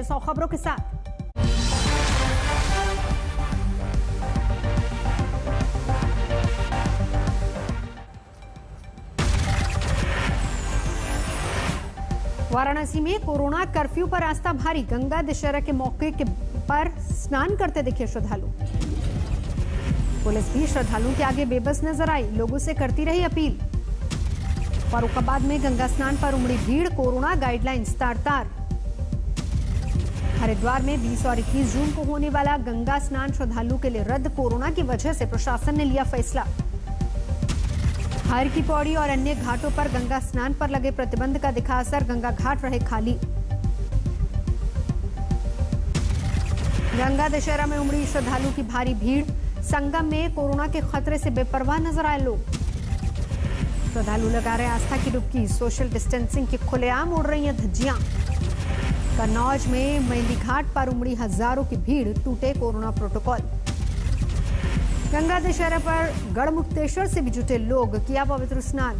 100 खबरों के साथ। वाराणसी में कोरोना कर्फ्यू पर आस्था भारी, गंगा दशहरा के मौके पर स्नान करते दिखे श्रद्धालु। पुलिस भी श्रद्धालुओं के आगे बेबस नजर आई, लोगों से करती रही अपील। फर्रुखाबाद में गंगा स्नान पर उमड़ी भीड़, कोरोना गाइडलाइंस तार-तार। हरिद्वार में 20 और 21 जून को होने वाला गंगा स्नान श्रद्धालुओं के लिए रद्द, कोरोना की वजह से प्रशासन ने लिया फैसला। हर की पौड़ी और अन्य घाटों पर गंगा स्नान पर लगे प्रतिबंध का दिखा असर, गंगा घाट रहे खाली। गंगा दशहरा में उमड़ी श्रद्धालुओं की भारी भीड़, संगम में कोरोना के खतरे से बेपरवाह नजर आए लोग। श्रद्धालु लगा रहे आस्था की डुबकी, सोशल डिस्टेंसिंग की खुलेआम उड़ रही हैं धज्जियां। कन्नौज में मेहंदी घाट पर उमड़ी हजारों की भीड़, टूटे कोरोना प्रोटोकॉल। गंगा दशहरा पर गढ़मुक्तेश्वर से भी जुटे लोग, किया पवित्र स्नान।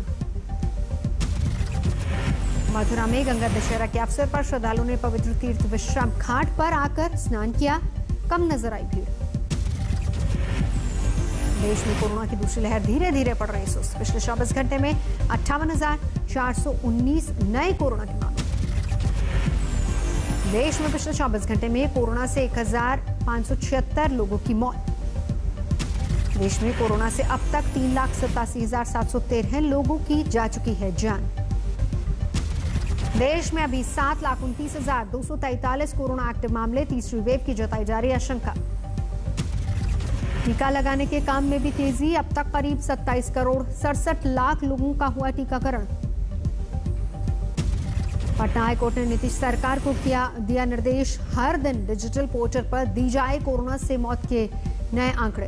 मथुरा में गंगा दशहरा के अवसर पर श्रद्धालुओं ने पवित्र तीर्थ विश्राम घाट पर आकर स्नान किया, कम नजर आई भीड़। देश में कोरोना की दूसरी लहर धीरे धीरे पड़ रही सुस्त, पिछले 24 घंटे में 58,419 नए कोरोना के मामले। देश में पिछले 24 घंटे में कोरोना से 1,576 लोगों की मौत। देश में कोरोना से अब तक 3,87,713 लोगों की जा चुकी है जान। देश में अभी 7,29,243 कोरोना एक्टिव मामले, तीसरी वेव की जताई जा रही आशंका। टीका लगाने के काम में भी तेजी, अब तक करीब 27 करोड़ 67 लाख लोगों का हुआ टीकाकरण। पटना हाईकोर्ट ने नीतीश सरकार को दिया निर्देश, हर दिन डिजिटल पोर्टल पर दी जाए कोरोना से मौत के नए आंकड़े।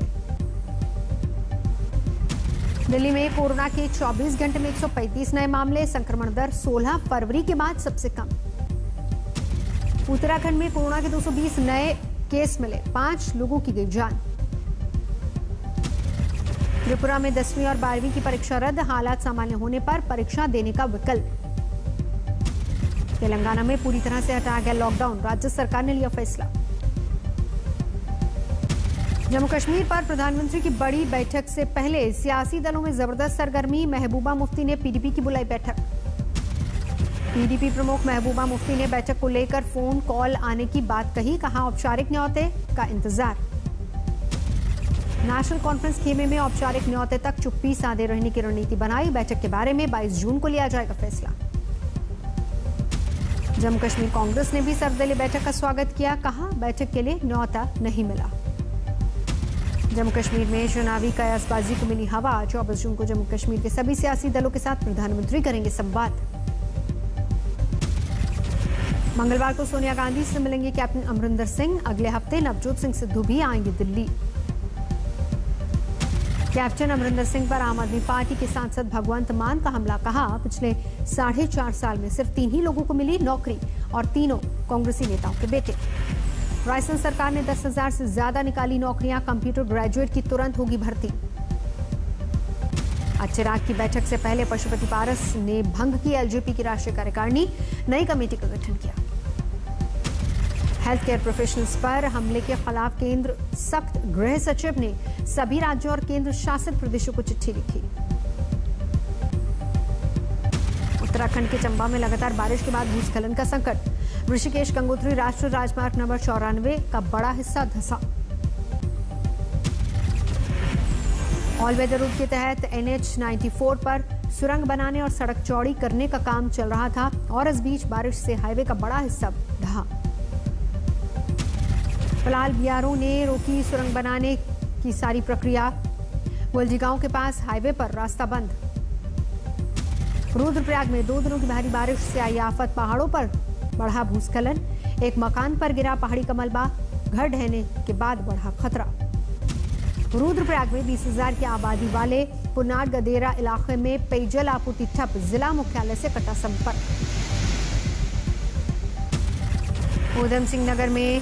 दिल्ली में कोरोना के 24 घंटे में 135 नए मामले, संक्रमण दर 16 फरवरी के बाद सबसे कम। उत्तराखंड में कोरोना के 220 नए केस मिले, 5 लोगों की गई जान। त्रिपुरा में 10वीं और 12वीं की परीक्षा रद्द, हालात सामान्य होने पर परीक्षा देने का विकल्प। तेलंगाना में पूरी तरह से हटाया गया लॉकडाउन, राज्य सरकार ने लिया फैसला। जम्मू कश्मीर पर प्रधानमंत्री की बड़ी बैठक से पहले सियासी दलों में जबरदस्त सरगर्मी, महबूबा मुफ्ती ने पीडीपी की बुलाई बैठक। पीडीपी प्रमुख महबूबा मुफ्ती ने बैठक को लेकर फोन कॉल आने की बात कही, कहा औपचारिक न्यौते का इंतजार। नेशनल कॉन्फ्रेंस खेमे में औपचारिक न्यौते तक चुप्पी साधे रहने की रणनीति बनाई, बैठक के बारे में 22 जून को लिया जाएगा फैसला। जम्मू कश्मीर कांग्रेस ने भी सर्वदलीय बैठक का स्वागत किया, कहा बैठक के लिए न्यौता नहीं मिला। जम्मू कश्मीर में चुनावी कयासबाजी को मिली हवा, 24 जून को जम्मू कश्मीर के सभी सियासी दलों के साथ प्रधानमंत्री करेंगे संवाद। मंगलवार को सोनिया गांधी से मिलेंगे कैप्टन अमरिंदर सिंह, अगले हफ्ते नवजोत सिंह सिद्धू भी आएंगे दिल्ली। कैप्टन अमरिंदर सिंह पर आम आदमी पार्टी के सांसद भगवंत मान का हमला, कहा पिछले 4.5 साल में सिर्फ 3 ही लोगों को मिली नौकरी और तीनों कांग्रेसी नेताओं के बेटे। राजस्थान सरकार ने 10,000 से ज्यादा निकाली नौकरियां, कंप्यूटर ग्रेजुएट की तुरंत होगी भर्ती। चिराग की बैठक से पहले पशुपति पारस ने भंग की एलजेपी की राष्ट्रीय कार्यकारिणी, नई कमेटी का गठन किया। हेल्थ केयर प्रोफेशनल्स पर हमले के खिलाफ केंद्र सख्त, गृह सचिव ने सभी राज्यों और केंद्र शासित प्रदेशों को चिट्ठी लिखी। उत्तराखंड के चंबा में लगातार बारिश के बाद भूस्खलन का संकट, ऋषिकेश गंगोत्री राष्ट्रीय राजमार्ग नंबर 94 का बड़ा हिस्सा धंसा। ऑल वेदर रूट के तहत NH 94 पर सुरंग बनाने और सड़क चौड़ी करने का काम चल रहा था और इस बीच बारिश से हाईवे का बड़ा हिस्सा ढहा। फिलहाल बीआरओ ने रोकी सुरंग बनाने की सारी प्रक्रिया। वलजी गांव के पास हाईवे पर रास्ता बंद। रुद्रप्रयाग में 2 दिनों की भारी बारिश से आई आफत, पहाड़ों पर बढ़ा भूस्खलन, एक मकान पर गिरा पहाड़ी का मलबा, घर ढहने के बाद बढ़ा खतरा। रुद्रप्रयाग में 20,000 की आबादी वाले पुनाड गदेरा इलाके में पेयजल आपूर्ति ठप, जिला मुख्यालय से कटा संपर्क। उधम सिंह नगर में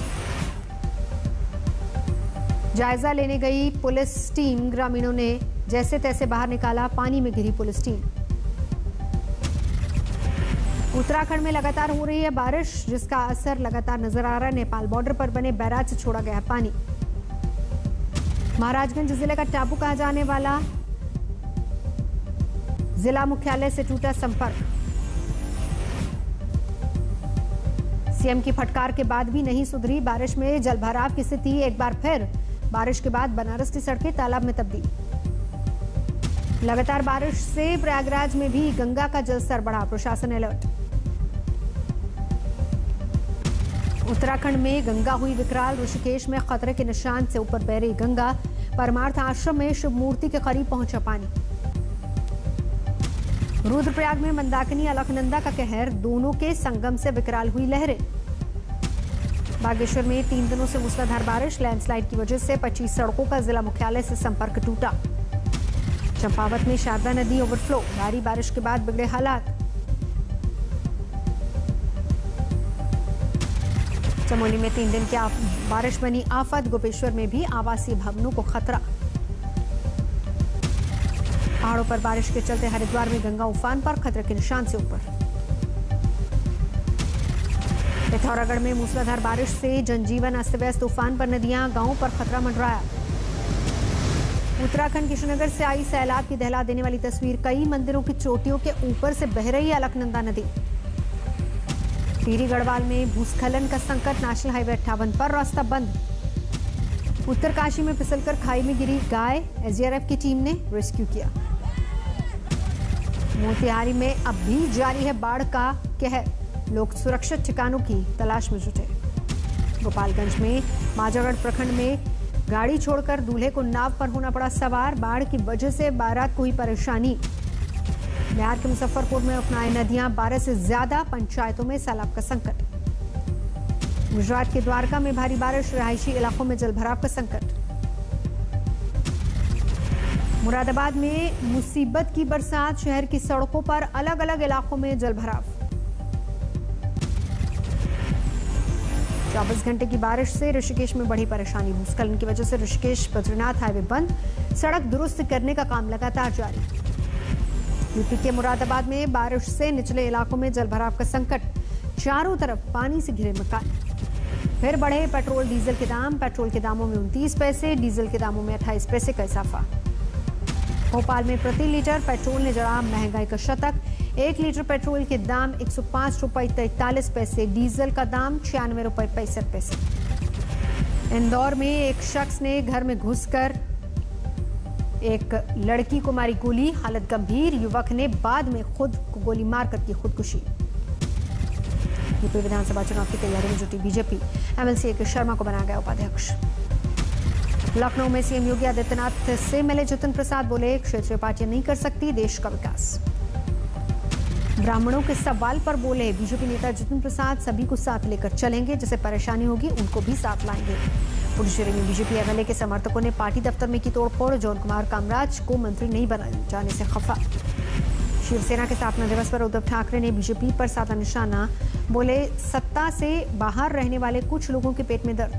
जायजा लेने गई पुलिस टीम, ग्रामीणों ने जैसे तैसे बाहर निकाला, पानी में घिरी पुलिस टीम। उत्तराखंड में लगातार हो रही है बारिश, जिसका असर लगातार नजर आ रहा है। नेपाल बॉर्डर पर बने बैराज से छोड़ा गया पानी। महाराजगंज जिले का टापू कहा जाने वाला जिला मुख्यालय से टूटा संपर्क। सीएम की फटकार के बाद भी नहीं सुधरी बारिश में जलभराव की स्थिति। एक बार फिर बारिश के बाद बनारस की सड़कें तालाब में तब्दील। लगातार बारिश से प्रयागराज में भी गंगा का जलस्तर बढ़ा, प्रशासन अलर्ट। उत्तराखंड में गंगा हुई विकराल। ऋषिकेश में खतरे के निशान से ऊपर बह रही गंगा। परमार्थ आश्रम में शिव मूर्ति के करीब पहुंचा पानी। रुद्रप्रयाग में मंदाकिनी अलकनंदा का कहर, दोनों के संगम से विकराल हुई लहरें। बागेश्वर में 3 दिनों से मूसलाधार बारिश, लैंडस्लाइड की वजह से 25 सड़कों का जिला मुख्यालय से संपर्क टूटा। चंपावत में शारदा नदी ओवरफ्लो, भारी बारिश के बाद बिगड़े हालात। चमोली में 3 दिन की बारिश बनी आफत। गोपेश्वर में भी आवासीय भवनों को खतरा। पहाड़ों पर बारिश के चलते हरिद्वार में गंगा उफान पर, खतरे के निशान से ऊपर। पिथौरागढ़ में मूसलाधार बारिश से जनजीवन अस्त व्यस्त, उफान पर नदियां, गांवों पर खतरा मंडराया। उत्तराखंड के श्रीनगर से आई सैलाब की दहला देने वाली तस्वीर। कई मंदिरों की चोटियों के ऊपर से बह रही अलकनंदा नदी। टिहरी गढ़वाल में भूस्खलन का संकट, नेशनल हाईवे 58 पर रास्ता बंद। उत्तरकाशी में फिसलकर खाई में गिरी गाय, एसडीआरएफ की टीम ने रेस्क्यू किया। मोतिहारी में अब भी जारी है बाढ़ का कहर, लोग सुरक्षित ठिकानों की तलाश में जुटे। गोपालगंज में माजागढ़ प्रखंड में गाड़ी छोड़कर दूल्हे को नाव पर होना पड़ा सवार। बाढ़ की वजह से बारात को हुई परेशानी। बिहार के मुजफ्फरपुर में उपनाए नदियां, 12 से ज्यादा पंचायतों में सैलाब का संकट। गुजरात के द्वारका में भारी बारिश, रहायशी इलाकों में जलभराव का संकट। मुरादाबाद में मुसीबत की बरसात, शहर की सड़कों पर अलग अलग इलाकों में जलभराव। 24 घंटे की बारिश से ऋषिकेश में बढ़ी परेशानी। भूस्खलन की वजह से ऋषिकेश बद्रीनाथ हाईवे बंद, सड़क दुरुस्त करने का काम लगातार जारी। यूपी के मुरादाबाद में बारिश से निचले इलाकों में जलभराव का संकट, चारों तरफ पानी से घिरे मकान। फिर बढ़े पेट्रोल डीजल के दाम, पेट्रोल के दामों में 29 पैसे, डीजल के दामों में 28 पैसे का इजाफा। भोपाल में प्रति लीटर पेट्रोल ने जड़ा महंगाई का शतक। 1 लीटर पेट्रोल के दाम 105 रुपये 43 पैसे, डीजल का दाम 96 रुपये 65 पैसे। इंदौर में एक शख्स ने घर में घुसकर एक लड़की को मारी गोली, हालत गंभीर। युवक ने बाद में खुद को गोली मारकर की खुदकुशी। यूपी विधानसभा चुनाव की तैयारी में जुटी बीजेपी, एमएलसी के शर्मा को बनाया गया उपाध्यक्ष। लखनऊ में सीएम योगी आदित्यनाथ से मिले जितिन प्रसाद, बोले क्षेत्रीय पार्टियां नहीं कर सकती देश का विकास। ब्राह्मणों के सवाल पर बोले बीजेपी नेता जितिन प्रसाद, सभी को साथ लेकर चलेंगे, जिसे परेशानी होगी उनको भी साथ लाएंगे। पुडुचेरी में बीजेपी एमएलए के समर्थकों ने पार्टी दफ्तर में की तोड़फोड़, जॉन कुमार कामराज को मंत्री नहीं बनाए जाने से खफा। शिवसेना के स्थापना दिवस पर उद्धव ठाकरे ने बीजेपी पर साधा निशाना, बोले सत्ता से बाहर रहने वाले कुछ लोगों के पेट में दर्द।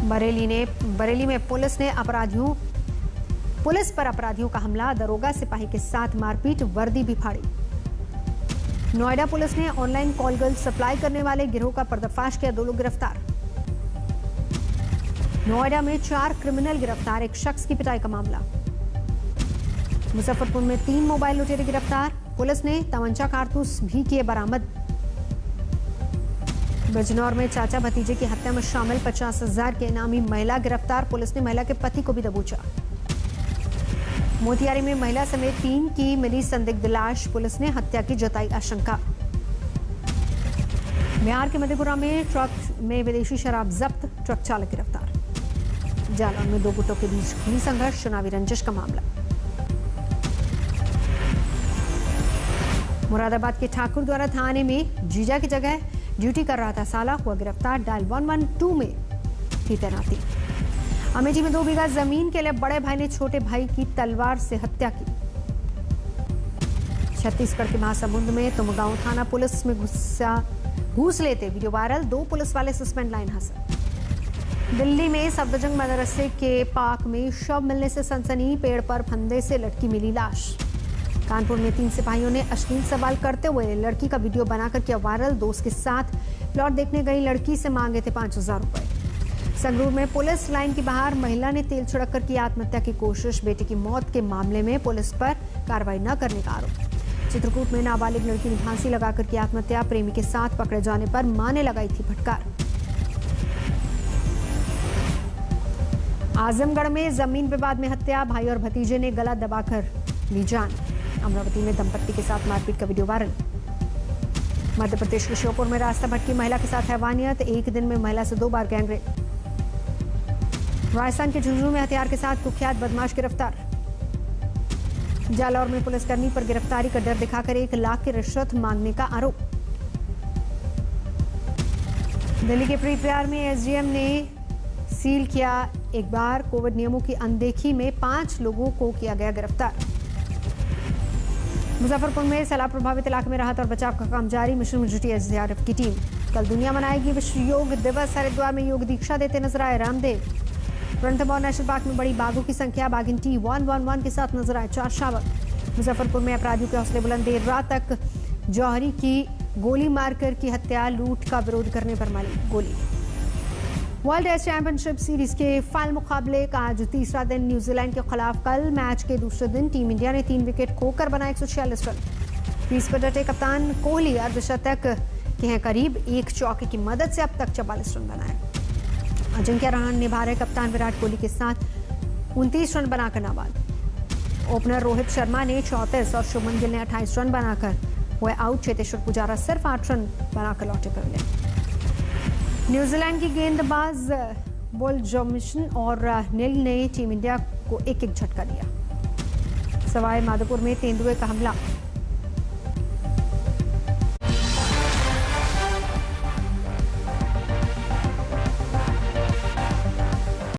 बरेली में पुलिस पर अपराधियों का हमला, दरोगा सिपाही के साथ मारपीट, वर्दी भी फाड़ी। नोएडा पुलिस ने ऑनलाइन कॉल गर्ल सप्लाई करने वाले गिरोह का पर्दाफाश किया, 2 लोग गिरफ्तार। नोएडा में 4 क्रिमिनल गिरफ्तार, एक शख्स की पिटाई का मामला। मुजफ्फरपुर में 3 मोबाइल लुटेरे गिरफ्तार, पुलिस ने तमंचा कारतूस भी किए बरामद। बिजनौर में चाचा भतीजे की हत्या में शामिल 50,000 के इनामी महिला गिरफ्तार, पुलिस ने महिला के पति को भी दबोचा। मोतिहारी में महिला समेत 3 की मिली संदिग्ध लाश, पुलिस ने हत्या की जताई आशंका। बिहार के मधेपुरा में ट्रक में विदेशी शराब जब्त, ट्रक चालक गिरफ्तार। जालौन में 2 गुटों के बीच खूनी संघर्ष, चुनावी रंजिश का मामला। मुरादाबाद के ठाकुर द्वारा थाने में जीजा की जगह ड्यूटी कर रहा था साला, हुआ गिरफ्तार। डायल 112 में थी तैनाती। अमेठी में 2 बीघा जमीन के लिए बड़े भाई ने छोटे भाई की तलवार से हत्या की। छत्तीसगढ़ के महासमुंद में तुमगांव थाना पुलिस में घूस लेते वीडियो वायरल, 2 पुलिस वाले सस्पेंड, लाइन हासिल। दिल्ली में सफदरजंग मदरसे के पार्क में शव मिलने से सनसनी, पेड़ पर फंदे से लटकी मिली लाश। कानपुर में 3 सिपाहियों ने अश्लील सवाल करते हुए लड़की का वीडियो बनाकर किया वायरल। दोस्त के साथ प्लॉट देखने गई लड़की से मांगे थे 5,000 रुपए। संगरूर में पुलिस लाइन के बाहर महिला ने तेल छिड़ककर की आत्महत्या की कोशिश। बेटे की मौत के मामले में पुलिस पर कार्रवाई न करने का आरोप। चित्रकूट में नाबालिग लड़की ने फांसी लगाकर की आत्महत्या। प्रेमी के साथ पकड़े जाने पर मां ने लगाई थी फटकार। आजमगढ़ में जमीन विवाद में हत्या। भाई और भतीजे ने गला दबाकर ली जान। अमरावती में दंपत्ति के साथ मारपीट का वीडियो वायरल। मध्य प्रदेश के श्योपुर में रास्ता भटकी महिला के साथ हैवानियत। एक दिन में महिला से 2 बार गैंगरेप। राजस्थान के झुंझुनू में हथियार के साथ कुख्यात बदमाश गिरफ्तार। जालौर में पुलिसकर्मी पर गिरफ्तारी का डर दिखाकर 1 लाख की रिश्वत मांगने का आरोप। दिल्ली के प्री प्यार में एसडीएम ने सील किया एक बार। कोविड नियमों की अनदेखी में 5 लोगों को किया गया गिरफ्तार। मुजफ्फरपुर में सैलाब प्रभावित इलाके में राहत और बचाव का काम जारी। मिशन में जुटी एसडीआरएफ की टीम। कल दुनिया मनाएगी विश्व योग दिवस। हरिद्वार में योग दीक्षा देते नजर आए रामदेव। रणथंभौर नेशनल पार्क में बड़ी बाघों की संख्या। बाघिन T111 के साथ नजर आए 4 शावक। मुजफ्फरपुर में अपराधियों के हौसले बुलंद। देर रात तक जौहरी की गोली मारकर की हत्या। लूट का विरोध करने पर मारी गोली। वर्ल्ड टेस्ट चैंपियनशिप सीरीज के फाइनल मुकाबले का आज तीसरा दिन न्यूजीलैंड के खिलाफ। कल मैच के दूसरे दिन टीम इंडिया ने 3 विकेट खोकर बनाए 146 रन। क्रीज पर डटे कप्तान कोहली अर्धशतक के हैं करीब। 1 चौके की मदद से अब तक 44 रन बनाए। अजिंक्य रहाणे निभा रहे कप्तान विराट कोहली के साथ 29 रन बनाकर नाबाद। ओपनर रोहित शर्मा ने 34 और शुभमन गिल ने 28 रन बनाकर हुए आउट। चेतेश्वर पुजारा सिर्फ 8 रन बनाकर लौटे पहले। न्यूजीलैंड की गेंदबाज बोल जॉमिसन और नील ने टीम इंडिया को 1-1 झटका दिया। सवाई माधोपुर में तेंदुए का हमला।